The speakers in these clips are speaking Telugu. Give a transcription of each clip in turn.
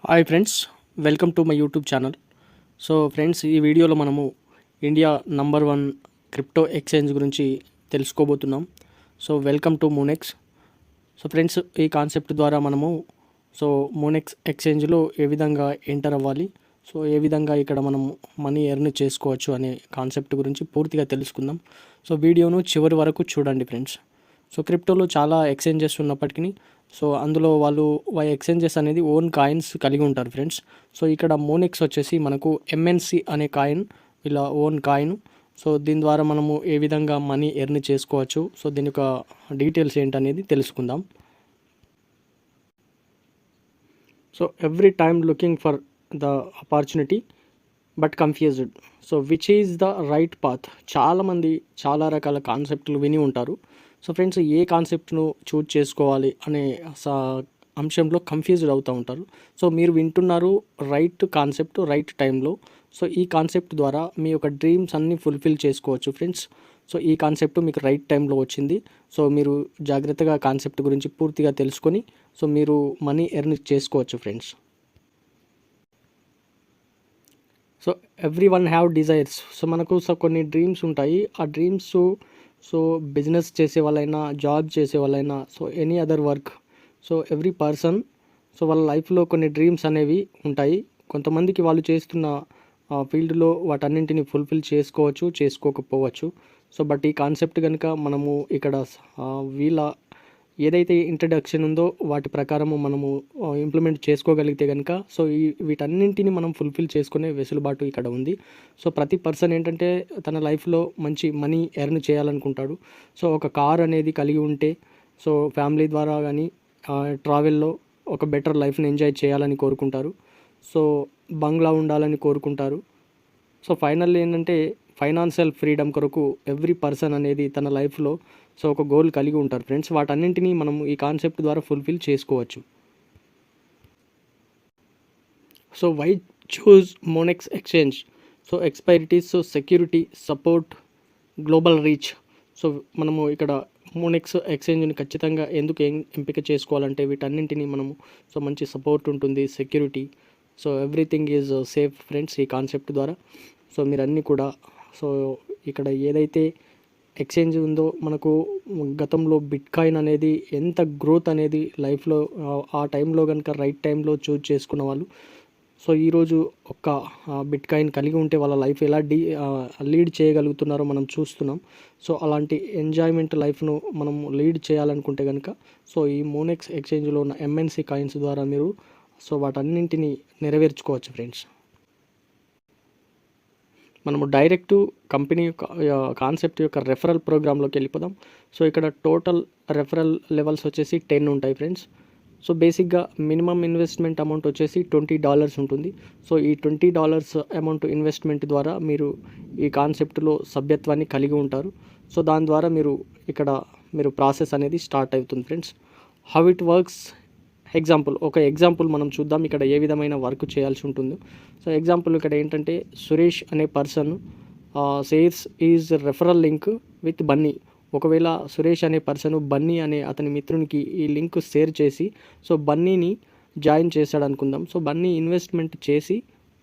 Hi friends, welcome to my YouTube channel. So friends, ఈ వీడియోలో మనము ఇండియా నంబర్ 1 క్రిప్టో ఎక్స్చేంజ్ గురించి తెలుసుకోబోతున్నాం. So welcome to Moonex. So friends, ఈ కాన్సెప్ట్ ద్వారా మనము మూనెక్స్ ఎక్స్చేంజ్లో ఏ విధంగా ఎంటర్ అవ్వాలి, సో ఏ విధంగా ఇక్కడ మనం మనీ ఎర్న్ చేసుకోవచ్చు అనే కాన్సెప్ట్ గురించి పూర్తిగా తెలుసుకుందాం. సో వీడియోను చివరి వరకు చూడండి ఫ్రెండ్స్. సో క్రిప్టోలో చాలా ఎక్స్చేంజెస్ ఉన్నప్పటికీ అందులో వాళ్ళు ఎక్స్చేంజెస్ అనేది ఓన్ కాయిన్స్ కలిగి ఉంటారు ఫ్రెండ్స్. సో ఇక్కడ మోనెక్స్ వచ్చేసి మనకు ఎంఎన్సి అనే కాయిన్, ఇలా ఓన్ కాయిన్. సో దీని ద్వారా మనము ఏ విధంగా మనీ ఎర్న్ చేసుకోవచ్చు, సో దీని యొక్క డీటెయిల్స్ ఏంటనేది తెలుసుకుందాం. So every time looking for the opportunity but confused. So which is the right path. చాలామంది చాలా రకాల కాన్సెప్ట్లు విని ఉంటారు. సో ఫ్రెండ్స్, ఏ కాన్సెప్ట్ను చూజ్ చేసుకోవాలి అనే అంశంలో కన్ఫ్యూజ్డ్ అవుతూ ఉంటారు. సో మీరు వింటున్నారు రైట్ కాన్సెప్ట్ రైట్ టైంలో. సో ఈ కాన్సెప్ట్ ద్వారా మీ యొక్క డ్రీమ్స్ అన్నీ ఫుల్ఫిల్ చేసుకోవచ్చు ఫ్రెండ్స్. సో ఈ కాన్సెప్ట్ మీకు రైట్ టైంలో వచ్చింది. సో మీరు జాగ్రత్తగా కాన్సెప్ట్ గురించి పూర్తిగా తెలుసుకొని సో మీరు మనీ ఎర్న్ చేసుకోవచ్చు friends. So every one have desires. So మనకు కొన్ని డ్రీమ్స్ ఉంటాయి. ఆ డ్రీమ్స్ బిజినెస్ చేసే వాళ్ళైనా, జాబ్ చేసే వాళ్ళైనా, so any other work, so every person వాళ్ళ లైఫ్లో కొన్ని డ్రీమ్స్ అనేవి ఉంటాయి. కొంతమందికి వాళ్ళు చేస్తున్న ఫీల్డ్లో వాటన్నింటిని ఫుల్ఫిల్ చేసుకోవచ్చు, చేసుకోకపోవచ్చు. సో బట్ ఈ కాన్సెప్ట్ కనుక మనము ఇక్కడ వీళ్ళ ఏదైతే ఇంట్రడక్షన్ ఉందో వాటి ప్రకారము మనము ఇంప్లిమెంట్ చేసుకోగలిగితే కనుక సో వీటన్నింటిని మనం ఫుల్ఫిల్ చేసుకునే వెసులుబాటు ఇక్కడ ఉంది. సో ప్రతి పర్సన్ ఏంటంటే తన లైఫ్లో మంచి మనీ ఎర్న్ చేయాలనుకుంటాడు. సో ఒక కార్ అనేది కలిగి ఉంటే సో ఫ్యామిలీ ద్వారా కానీ ట్రావెల్లో ఒక బెటర్ లైఫ్ని ఎంజాయ్ చేయాలని కోరుకుంటారు. సో బంగ్లా ఉండాలని కోరుకుంటారు. సో ఫైనల్లీ ఏంటంటే ఫైనాన్షియల్ ఫ్రీడమ్ కొరకు ఎవ్రీ పర్సన్ అనేది తన లైఫ్లో సో ఒక గోల్ కలిగి ఉంటారు ఫ్రెండ్స్. వాటన్నింటినీ మనం ఈ కాన్సెప్ట్ ద్వారా ఫుల్ఫిల్ చేసుకోవచ్చు. So why choose Monex exchange. So expertise, so security, support, global reach. So మనము ఇక్కడ మోనెక్స్ ఎక్స్చేంజ్ని ఖచ్చితంగా ఎందుకు ఎంపిక చేసుకోవాలంటే వీటన్నింటినీ మనము సో మంచి సపోర్ట్ ఉంటుంది, security, so everything is safe friends ఈ కాన్సెప్ట్ ద్వారా. సో మీరు అన్నీ కూడా సో ఇక్కడ ఏదైతే ఎక్స్చేంజ్ ఉందో మనకు గతంలో బిట్ కాయిన్ అనేది ఎంత గ్రోత్ అనేది లైఫ్లో ఆ టైంలో కనుక రైట్ టైంలో చూజ్ చేసుకున్న వాళ్ళు సో ఈరోజు ఒక్క బిట్ కాయిన్ కలిగి ఉంటే వాళ్ళ లైఫ్ ఎలా లీడ్ చేయగలుగుతున్నారో మనం చూస్తున్నాం. సో అలాంటి ఎంజాయ్మెంట్ లైఫ్ను మనం లీడ్ చేయాలనుకుంటే కనుక సో ఈ మోనెక్స్ ఎక్స్చేంజ్లో ఉన్న ఎంఎన్సి కాయిన్స్ ద్వారా మీరు సో వాటన్నింటినీ నెరవేర్చుకోవచ్చు ఫ్రెండ్స్. మనము డైరెక్ట్ కంపెనీ యొక్క కాన్సెప్ట్ యొక్క రెఫరల్ ప్రోగ్రాంలోకి వెళ్ళిపోదాం. సో ఇక్కడ టోటల్ రెఫరల్ లెవెల్స్ వచ్చేసి 10 ఉంటాయి ఫ్రెండ్స్. సో బేసిక్గా మినిమం ఇన్వెస్ట్మెంట్ అమౌంట్ వచ్చేసి $20 ఉంటుంది. సో ఈ $20 అమౌంట్ ఇన్వెస్ట్మెంట్ ద్వారా మీరు ఈ కాన్సెప్ట్లో సభ్యత్వాన్ని కలిగి ఉంటారు. సో దాని ద్వారా మీరు ప్రాసెస్ అనేది స్టార్ట్ అవుతుంది friends. How it works. Example మనం చూద్దాం ఇక్కడ ఏ విధమైన వర్క్ చేయాల్సి ఉంటుందో. సో ఎగ్జాంపుల్ ఇక్కడ ఏంటంటే సురేష్ అనే person shares is referral link with Bunny. ఒకవేళ సురేష్ అనే పర్సన్ బన్నీ అనే అతని మిత్రునికి ఈ లింక్ షేర్ చేసి సో బన్నీని జాయిన్ చేశాడు అనుకుందాం. సో బన్నీ ఇన్వెస్ట్మెంట్ చేసి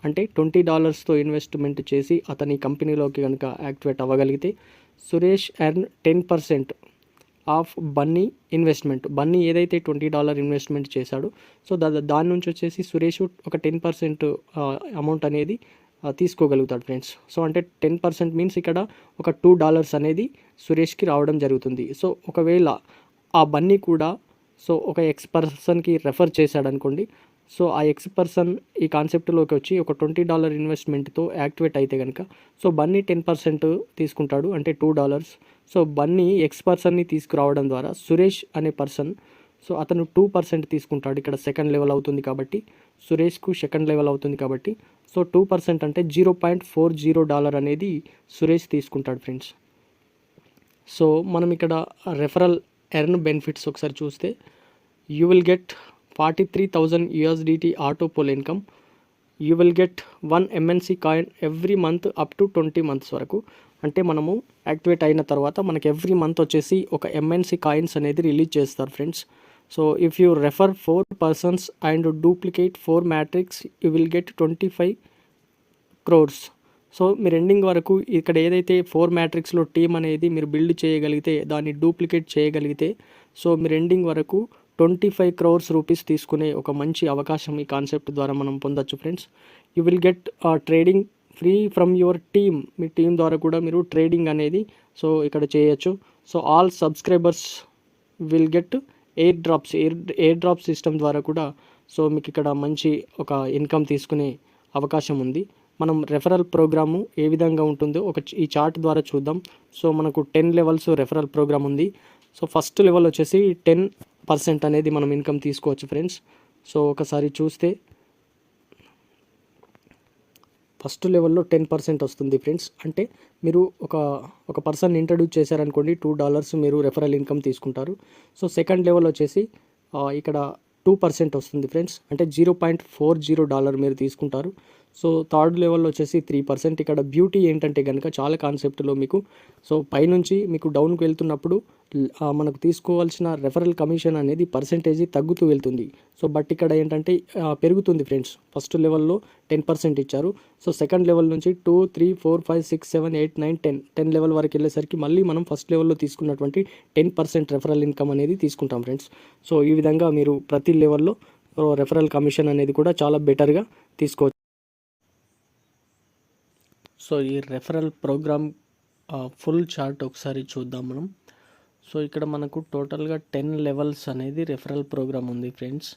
అంటే $20తో ఇన్వెస్ట్మెంట్ చేసి అతని కంపెనీలోకి కనుక యాక్టివేట్ అవ్వగలిగితే Suresh earn 10% of Bunny investment. Bunny ఏదైతే $20 ఇన్వెస్ట్మెంట్ చేశాడో సో దాని నుంచి వచ్చేసి సురేష్ ఒక 10% అమౌంట్ అనేది తీసుకోగలుగుతాడు ఫ్రెండ్స్. సో అంటే 10% మీన్స్ ఇక్కడ ఒక $2 అనేది సురేష్కి రావడం జరుగుతుంది. సో ఒకవేళ ఆ బన్నీ కూడా సో ఒక ఎక్స్ పర్సన్కి రెఫర్ చేశాడు అనుకోండి. సో ఆ ఎక్స్ పర్సన్ ఈ కాన్సెప్ట్లోకి వచ్చి ఒక $20 ఇన్వెస్ట్మెంట్తో యాక్టివేట్ అయితే కనుక సో బన్నీ 10% తీసుకుంటాడు అంటే $2. సో బన్నీ ఎక్స్ పర్సన్ని తీసుకురావడం ద్వారా సురేష్ అనే పర్సన్ సో అతను 2% తీసుకుంటాడు. ఇక్కడ సెకండ్ లెవెల్ అవుతుంది కాబట్టి సురేష్కు సెకండ్ లెవెల్ అవుతుంది కాబట్టి సో 2% అంటే $0.40 అనేది సురేష్ తీసుకుంటాడు ఫ్రెండ్స్. సో మనం ఇక్కడ రెఫరల్ ఎర్న్ బెనిఫిట్స్ ఒకసారి చూస్తే you will get 43,000 USDT auto pool income. You will get 1 MNC coin every month up to 20 months వరకు. అంటే మనము యాక్టివేట్ అయిన తర్వాత మనకి ఎవ్రీ మంత్ వచ్చేసి ఒక MNC కాయిన్స్ అనేది రిలీజ్ చేస్తారు friends. So if you refer 4 persons and duplicate 4 matrix you will get 25 crores. So మీరు ఎండింగ్ వరకు ఇక్కడ ఏదైతే 4 మ్యాట్రిక్స్లో టీమ్ అనేది మీరు బిల్డ్ చేయగలిగితే, దాన్ని డూప్లికేట్ చేయగలిగితే, సో మీరు ఎండింగ్ వరకు 25 క్రోర్స్ రూపీస్ తీసుకునే ఒక మంచి అవకాశం ఈ కాన్సెప్ట్ ద్వారా మనం పొందొచ్చు friends. You will get trading free from your team. Me team ద్వారా కూడా మీరు ట్రేడింగ్ అనేది సో ఇక్కడ చేయొచ్చు. So all subscribers will get air drops system ద్వారా కూడా సో మీకు ఇక్కడ మంచి ఒక ఇన్కమ్ తీసుకునే అవకాశం ఉంది. మనం రెఫరల్ ప్రోగ్రాము ఏ విధంగా ఉంటుందో ఈ చార్ట్ ద్వారా చూద్దాం. సో మనకు 10 లెవెల్స్ రెఫరల్ ప్రోగ్రామ్ ఉంది. సో ఫస్ట్ లెవెల్ వచ్చేసి 10% అనేది మనం ఇన్కమ్ తీసుకోవచ్చు ఫ్రెండ్స్. సో ఒకసారి చూస్తే ఫస్ట్ లెవెల్లో 10% వస్తుంది ఫ్రెండ్స్. అంటే మీరు ఒక పర్సన్ ఇంట్రడ్యూస్ చేశారనుకోండి, $2 మీరు రెఫరల్ ఇన్కమ్ తీసుకుంటారు. సో సెకండ్ లెవెల్ వచ్చేసి ఇక్కడ 2% వస్తుంది ఫ్రెండ్స్. అంటే $0.40 మీరు తీసుకుంటారు. సో థర్డ్ లెవెల్లో వచ్చేసి 3%. ఇక్కడ బ్యూటీ ఏంటంటే కనుక చాలా కాన్సెప్ట్లో మీకు సో పైనుంచి మీకు డౌన్కి వెళ్తున్నప్పుడు మనకు తీసుకోవాల్సిన రెఫరల్ కమిషన్ అనేది పర్సెంటేజ్ తగ్గుతూ వెళ్తుంది. సో బట్ ఇక్కడ ఏంటంటే పెరుగుతుంది ఫ్రెండ్స్. ఫస్ట్ లెవెల్లో 10% ఇచ్చారు. సో సెకండ్ లెవెల్ నుంచి 2, 3, 4, 5, 6, 7, 8, 9, 10 లెవెల్ వరకు వెళ్ళేసరికి మళ్ళీ మనం ఫస్ట్ లెవెల్లో తీసుకున్నటువంటి 10% రెఫరల్ ఇన్కమ్ అనేది తీసుకుంటాం ఫ్రెండ్స్. సో ఈ విధంగా మీరు ప్రతి లెవెల్లో రెఫరల్ కమిషన్ అనేది కూడా చాలా బెటర్గా తీసుకోవచ్చు. సో ఈ రెఫరల్ ప్రోగ్రామ్ ఫుల్ చార్ట్ ఒకసారి చూద్దాం మనం. సో ఇక్కడ మనకు టోటల్గా 10 లెవెల్స్ అనేది రెఫరల్ ప్రోగ్రామ్ ఉంది ఫ్రెండ్స్.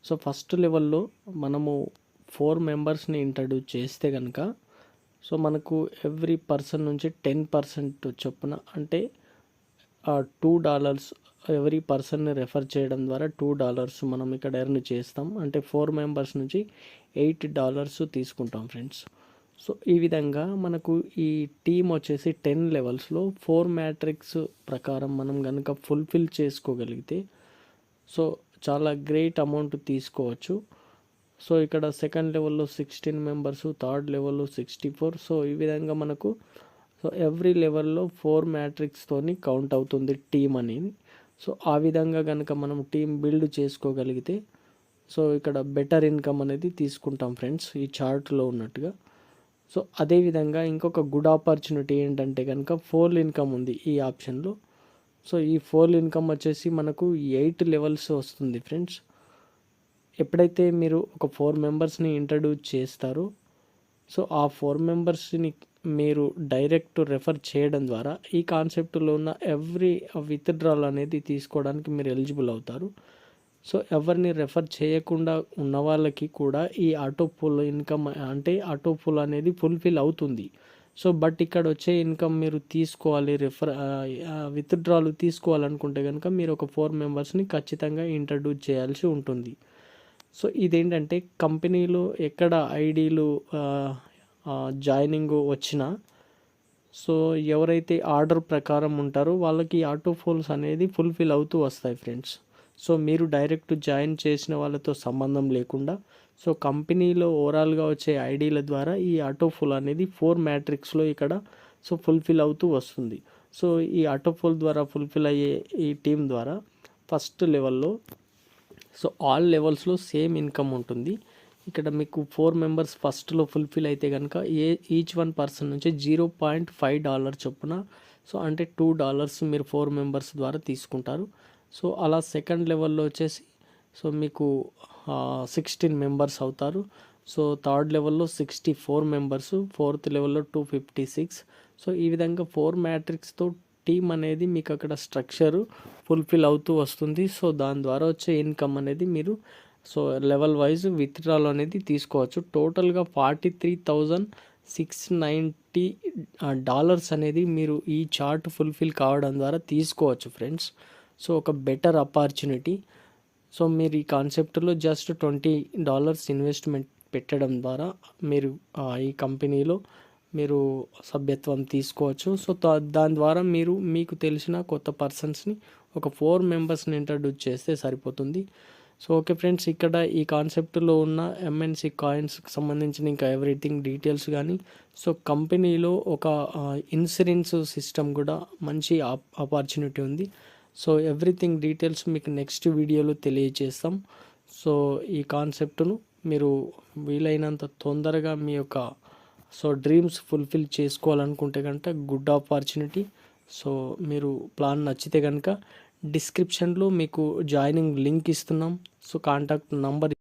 సో ఫస్ట్ లెవెల్లో మనము 4 మెంబర్స్ని ఇంట్రడ్యూస్ చేస్తే కనుక సో మనకు ఎవ్రీ పర్సన్ నుంచి 10% చొప్పున అంటే $2 ఎవరీ పర్సన్ని రెఫర్ చేయడం ద్వారా $2 మనం ఇక్కడ ఎర్న్ చేస్తాం. అంటే 4 మెంబర్స్ నుంచి $8 తీసుకుంటాం ఫ్రెండ్స్. సో ఈ విధంగా మనకు ఈ టీమ్ వచ్చేసి 10 లెవెల్స్లో 4 మ్యాట్రిక్స్ ప్రకారం మనం కనుక ఫుల్ఫిల్ చేసుకోగలిగితే సో చాలా గ్రేట్ అమౌంట్ తీసుకోవచ్చు. సో ఇక్కడ సెకండ్ లెవెల్లో 16 మెంబర్స్, థర్డ్ లెవెల్లో 64. సో ఈ విధంగా మనకు సో ఎవ్రీ లెవెల్లో 4 మ్యాట్రిక్స్తోని కౌంట్ అవుతుంది టీమ్ అనేది. సో ఆ విధంగా కనుక మనం టీం బిల్డ్ చేసుకోగలిగితే సో ఇక్కడ బెటర్ ఇన్కమ్ అనేది తీసుకుంటాం ఫ్రెండ్స్ ఈ చార్ట్లో ఉన్నట్టుగా. సో అదేవిధంగా ఇంకొక గుడ్ ఆపర్చునిటీ ఏంటంటే కనుక 4 ఇన్కమ్ ఉంది ఈ ఆప్షన్లో. సో ఈ 4 ఇన్కమ్ వచ్చేసి మనకు 8 లెవెల్స్ వస్తుంది ఫ్రెండ్స్. ఎప్పుడైతే మీరు ఒక 4 మెంబర్స్ని ఇంట్రడ్యూస్ చేస్తారో సో ఆ 4 మెంబర్స్ని మీరు డైరెక్ట్ రెఫర్ చేయడం ద్వారా ఈ కాన్సెప్ట్లో ఉన్న ఎవ్రీ విత్డ్రాల్ అనేది తీసుకోవడానికి మీరు ఎలిజిబుల్ అవుతారు. సో ఎవరిని రెఫర్ చేయకుండా ఉన్న వాళ్ళకి కూడా ఈ ఆటో పూల్ ఇన్కమ్ అంటే ఆటో పూల్ అనేది ఫుల్ఫిల్ అవుతుంది. సో బట్ ఇక్కడ వచ్చే ఇన్కమ్ మీరు తీసుకోవాలి, విత్డ్రాలు తీసుకోవాలనుకుంటే కనుక మీరు ఒక 4 మెంబర్స్ని ఖచ్చితంగా ఇంట్రడ్యూస్ చేయాల్సి ఉంటుంది. సో ఇదేంటంటే కంపెనీలో ఎక్కడ ఐడీలు జాయినింగ్ వచ్చినా సో ఎవరైతే ఆర్డర్ ప్రకారం ఉంటారో వాళ్ళకి ఆటో ఫోల్స్ అనేది ఫుల్ఫిల్ అవుతూ వస్తాయి ఫ్రెండ్స్. సో మీరు డైరెక్ట్ జాయిన్ చేసిన వాళ్ళతో సంబంధం లేకుండా సో కంపెనీలో ఓవరాల్గా వచ్చే ఐడీల ద్వారా ఈ ఆటో ఫుల్ అనేది 4 మ్యాట్రిక్స్లో ఇక్కడ సో ఫుల్ఫిల్ అవుతూ వస్తుంది. సో ఈ ఆటో ఫుల్ ద్వారా ఫుల్ఫిల్ అయ్యే ఈ టీం ద్వారా ఫస్ట్ లెవెల్లో సో ఆల్ లెవెల్స్లో సేమ్ ఇన్కమ్ ఉంటుంది. ఇక్కడ మీకు 4 మెంబర్స్ ఫస్ట్లో ఫుల్ఫిల్ అయితే కనుక ఈచ్ వన్ పర్సన్ నుంచి $0.5 చొప్పున సో అంటే $2 మీరు 4 మెంబర్స్ ద్వారా తీసుకుంటారు. సో అలా సెకండ్ లెవెల్లో వచ్చేసి సో మీకు 16 మెంబర్స్ అవుతారు. సో థర్డ్ లెవెల్లో 64 మెంబర్స్, ఫోర్త్ లెవెల్లో 256. సో ఈ విధంగా 4 మ్యాట్రిక్స్తో టీమ్ అనేది మీకు అక్కడ స్ట్రక్చరు ఫుల్ఫిల్ అవుతూ వస్తుంది. సో దాని ద్వారా వచ్చే ఇన్కమ్ అనేది మీరు సో లెవెల్ వైజ్ విత్డ్రాల్ అనేది తీసుకోవచ్చు. టోటల్గా $43,690 అనేది మీరు ఈ చార్ట్ ఫుల్ఫిల్ కావడం ద్వారా తీసుకోవచ్చు ఫ్రెండ్స్. సో ఒక బెటర్ ఆపర్చునిటీ. సో మీరు ఈ కాన్సెప్ట్లో జస్ట్ $20 ఇన్వెస్ట్మెంట్ పెట్టడం ద్వారా మీరు ఈ కంపెనీలో మీరు సభ్యత్వం తీసుకోవచ్చు. సో దాని ద్వారా మీరు మీకు తెలిసిన కొత్త పర్సన్స్ని ఒక 4 మెంబర్స్ని ఇంట్రడ్యూస్ చేస్తే సరిపోతుంది. సో ఓకే ఫ్రెండ్స్, ఇక్కడ ఈ కాన్సెప్ట్లో ఉన్న ఎంఎన్సి కాయిన్స్కి సంబంధించిన ఇంకా ఎవ్రీథింగ్ డీటెయిల్స్ కానీ సో కంపెనీలో ఒక ఇన్సూరెన్స్ సిస్టమ్ కూడా మంచి ఆపర్చునిటీ ఉంది. సో ఎవ్రీథింగ్ డీటెయిల్స్ మీకు నెక్స్ట్ వీడియోలో తెలియజేస్తాం. సో ఈ కాన్సెప్ట్ను మీరు వీలైనంత తొందరగా మీ యొక్క డ్రీమ్స్ ఫుల్ఫిల్ చేసుకోవాలనుకుంటే కనుక గుడ్ ఆపర్చునిటీ. సో మీరు ప్లాన్ నచ్చితే కనుక డిస్క్రిప్షన్లో మీకు జాయినింగ్ లింక్ ఇస్తున్నాం. So contact number